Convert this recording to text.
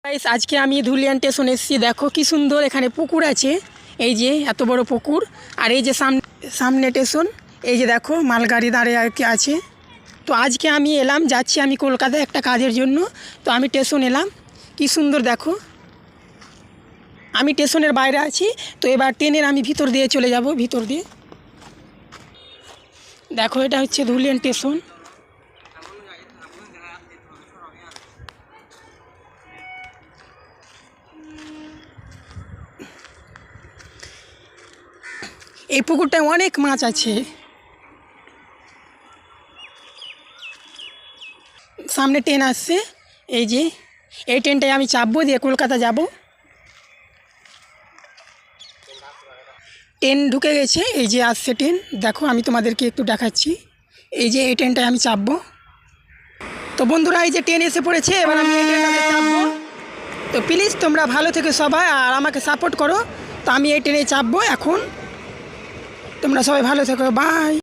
Guys আজকে আমি Dhulian station এসেছি। দেখো কি সুন্দর এখানে পুকুর আছে, এই যে এত বড় পুকুর। আর এই যে সামনে স্টেশন, এই যে দেখো মালগাড়ি দাঁড়িয়ে আছে। তো আজকে আমি যাচ্ছি আমি কলকাতায় একটা কাজের জন্য। তো আমি স্টেশন এলাম, কি সুন্দর দেখো। আমি স্টেশনের বাইরে আছি, তো এবার ট্রেনের আমি ভিতর দিয়ে চলে যাব, ভিতর দিয়ে। দেখো এটা হচ্ছে ধুলিয়ান স্টেশন। এই পুকুরটায় অনেক মাছ আছে। সামনে ট্রেন আসছে, এই যে এই ট্রেনটায় আমি চাপবো, দিয়ে কলকাতা যাব। ট্রেন ঢুকে গেছে, এই যে আসছে ট্রেন। দেখো আমি তোমাদেরকে একটু দেখাচ্ছি, এই যে এই ট্রেনটায় আমি চাপবো। তো বন্ধুরা এই যে ট্রেন এসে পড়েছে, এবার আমি এই ট্রেনটাতে চাপবো। তো প্লিজ তোমরা ভালো থেকে সবাই আর আমাকে সাপোর্ট করো। তো আমি এই ট্রেনে চাপবো এখন। তোমরা সবাই ভালো থেকো, বাই।